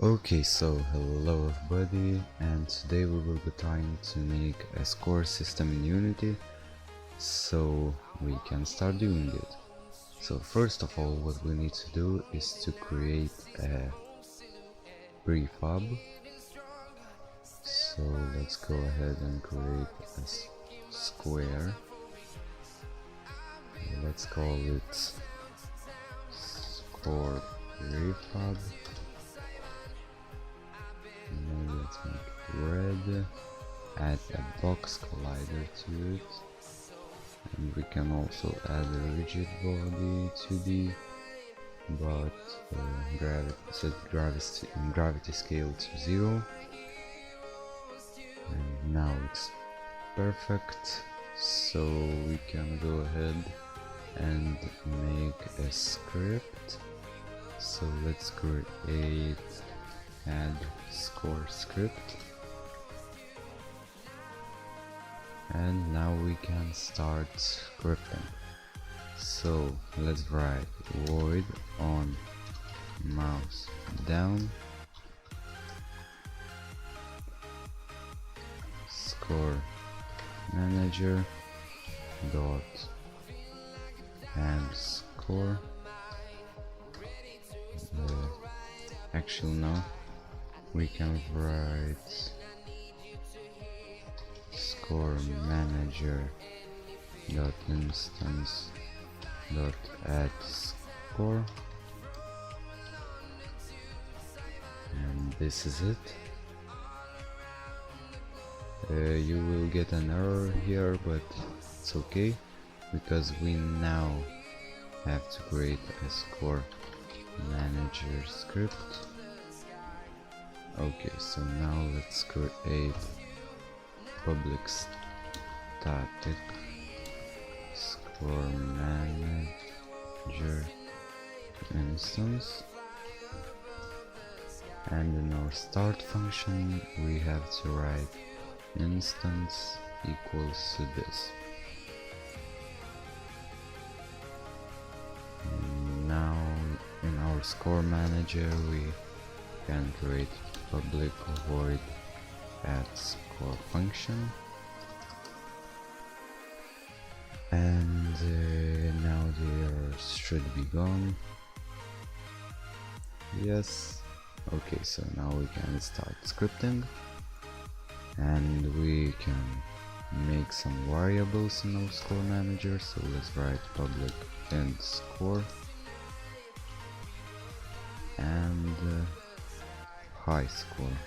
Okay, so hello everybody, and today we will be trying to make a score system in Unity, so we can start doing it. So first of all, what we need to do is to create a prefab. So let's go ahead and create a square. Let's call it score prefab. Maybe let's make it red. Add a box collider to it, and we can also add a rigid body 2D, but set gravity scale to 0, and now it's perfect. So we can go ahead and make a script. So let's create add score script. And now we can start scripting. So let's write void on mouse down score manager dot add score. Actually no, we can write score manager dot instance dot add score, and this is it. You will get an error here, but it's okay because we now have to create a score manager script. Okay, so now let's create public static score manager instance, and in our start function we have to write instance equals to this. And now in our score manager we can create public void add score function, and now the errors should be gone. Yes. Okay, so now we can start scripting, and we can make some variables in our score manager. So let's write public int score and high score.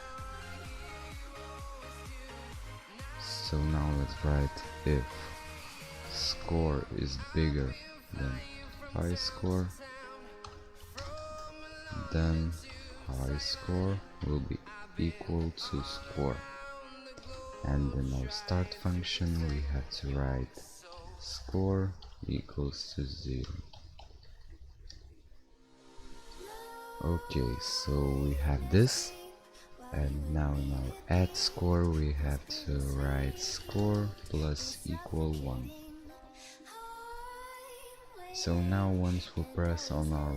So now let's write if score is bigger than high score, then high score will be equal to score. And in our start function we have to write score equals to 0. Okay, so we have this, and now in our add score we have to write score plus equal 1. So now once we press on our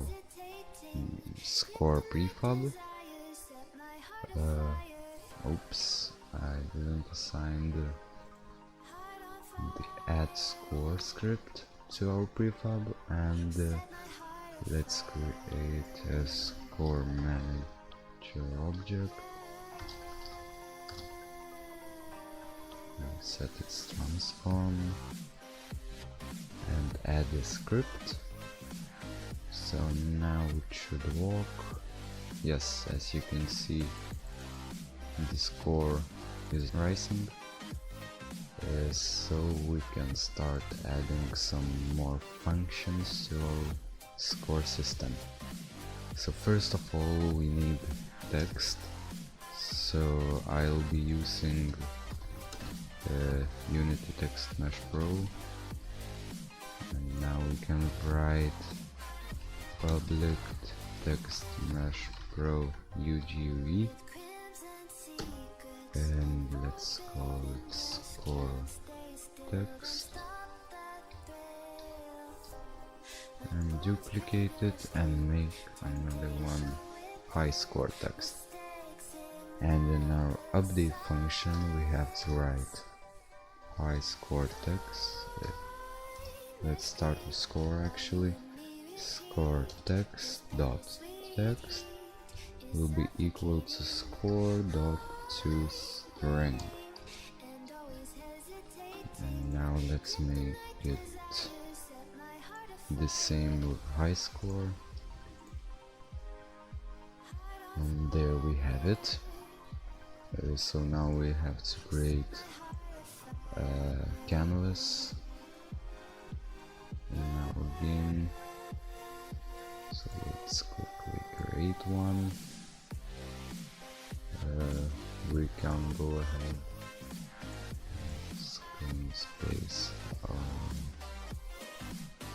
score prefab, oops, I didn't assign the add score script to our prefab, and let's create a score manager object and set its transform and add a script. So now it should work. Yes, as you can see, the score is rising, so we can start adding some more functions to our score system. So first of all we need text, so I'll be using Unity Text Mesh Pro, and now we can write public text mesh pro UGV, and let's call it score text, and duplicate it and make another one high score text. And in our update function we have to write high score text. Let's start with score actually. Score text dot text will be equal to score dot to string. And now let's make it the same with high score. And there we have it. So now we have to create a canvas in our game. So let's quickly create one. We can go ahead, screen space.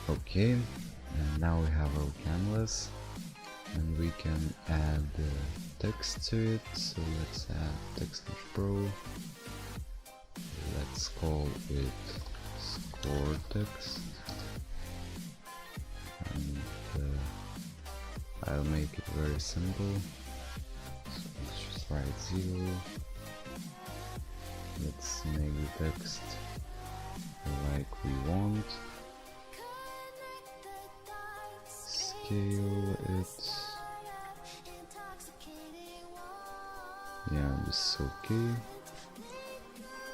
Okay, and now we have our canvas, and we can add text to it. So let's add text pro. Let's call it score text, and I'll make it very simple. So let's just write 0. Let's make the text like we want. Scale it. Yeah, this is okay.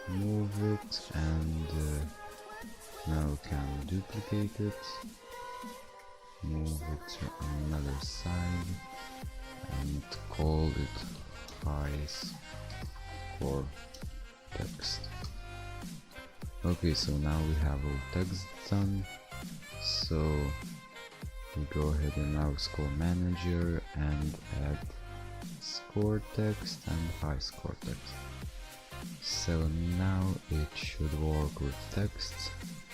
Move it, and now we can duplicate it. Move it to another side and call it high score text. Okay, so now we have our text done. So we go ahead in our score manager and add score text and high score text. So now it should work with text.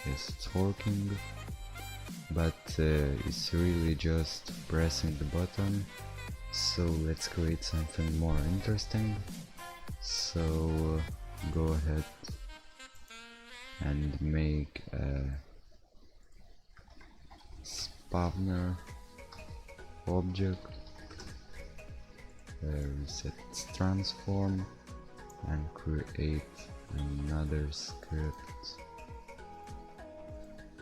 Yes, it's working, but it's really just pressing the button. So let's create something more interesting. So go ahead and make a spawner object, reset transform, and create another script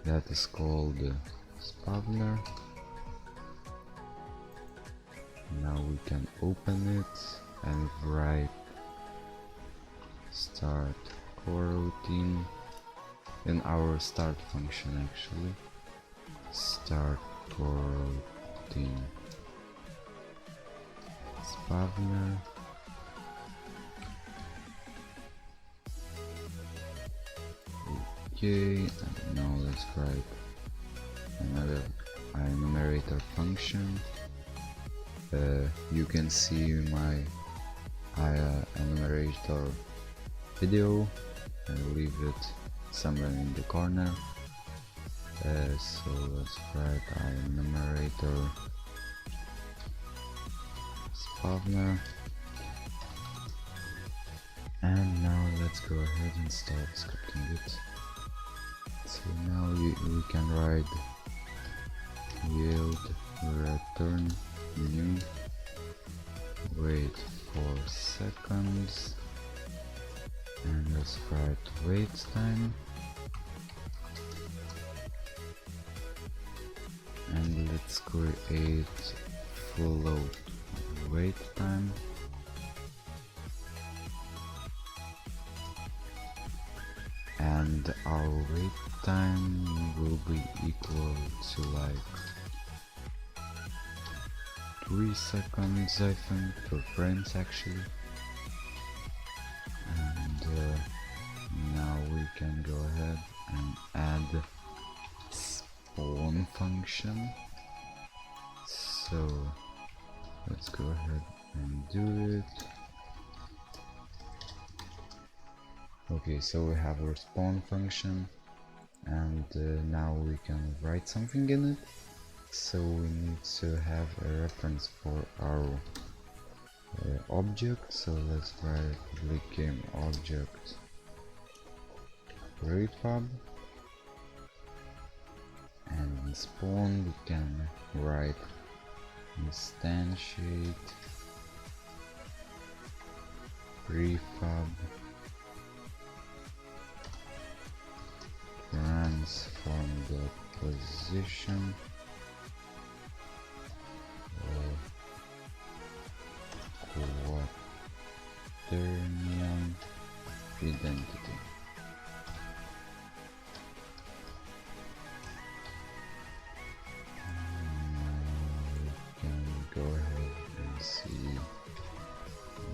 that is called spawner. Now we can open it and write start coroutine in our start function actually. Start coroutine spawner. Okay, and now let's write another enumerator function. You can see my enumerator video. I'll leave it somewhere in the corner. So let's write enumerator spawner, and now let's go ahead and start scripting it. So now we can write yield return new, wait 4 seconds, and let's write wait time, and let's create float wait time, and our wait time will be equal to like 3 seconds, I think, per frames actually. And now we can go ahead and add spawn function. So let's go ahead and do it. Okay, so we have our spawn function, and now we can write something in it. So we need to have a reference for our object. So let's write public game object Prefab, and in spawn we can write instantiate prefab, transform the position, quaternion identity. Go ahead and see,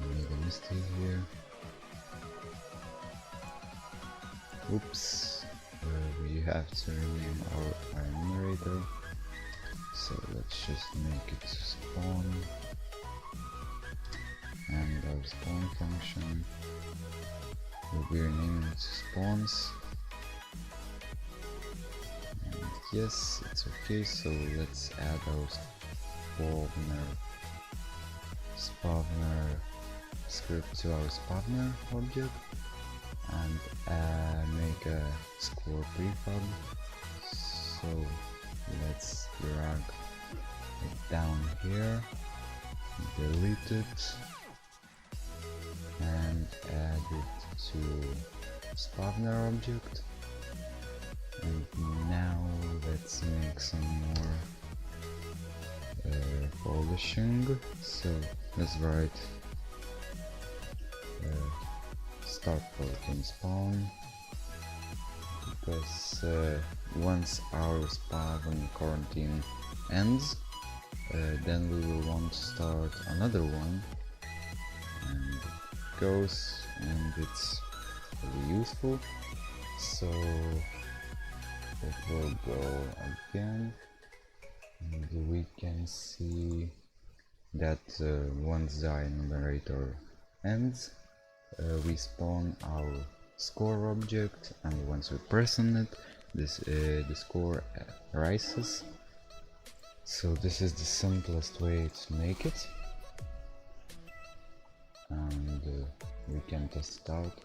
made a mistake here. Oops, we have to rename our enumerator, so let's just make it spawn, and our spawn function will be renamed to spawns. And yes, it's okay, so let's add our spawner script to our spawner object and make a score prefab. So let's drag it down here, delete it, and add it to spawner object. And now let's make some more polishing. So let's write start protein spawn, because once our spawn quarantine ends, then we will want to start another one, and it goes, and it's really useful. So it will go again, and we can see that once the enumerator ends, we spawn our score object, and once we press on it, the score rises. So this is the simplest way to make it, and we can test it out.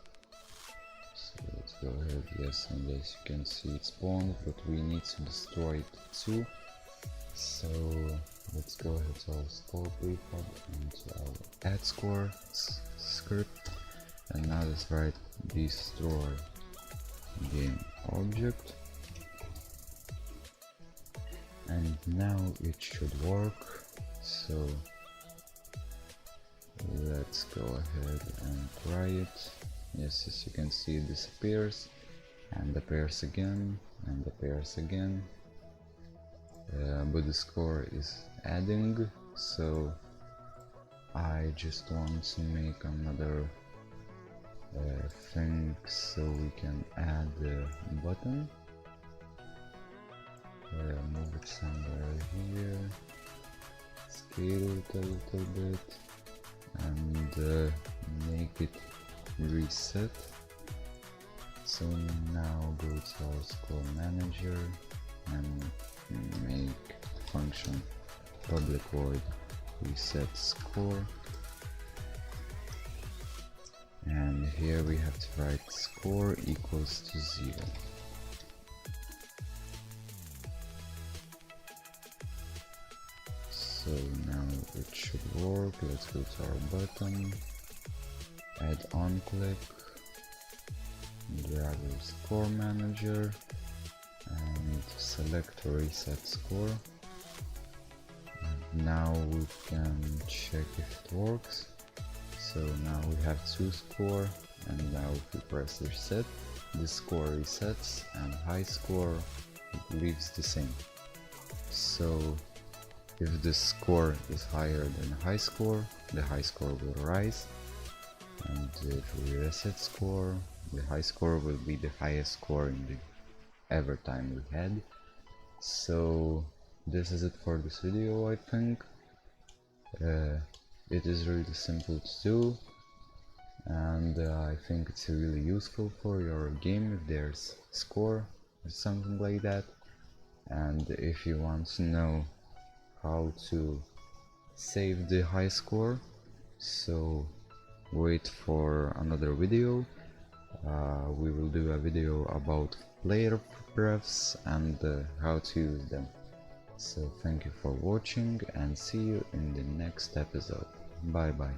So let's go ahead. Yes, and as you can see it spawned, but we need to destroy it too. So let's go ahead to our score prefab and to our add score script, and now let's write destroy game object, and now it should work. So let's go ahead and try it. Yes, as you can see, it disappears and appears again and appears again, but the score is adding. So I just want to make another thing so we can add a button. Move it somewhere here, scale it a little bit, and make it reset. So now go to our score manager and make function public void reset score, and here we have to write score equals to 0. So now it should work. Let's go to our button, add on click, drag our score manager, and select reset score. And now we can check if it works. So now we have 2 score, and now if we press reset, the score resets, and high score leaves the same. So if the score is higher than the high score will rise, and if we reset score, the high score will be the highest score in the ever time we had. So this is it for this video, I think. It is really simple to do, and I think it's really useful for your game if there's score or something like that. And if you want to know how to save the high score, so wait for another video. We will do a video about player prefs and how to use them. So thank you for watching, and see you in the next episode. Bye bye.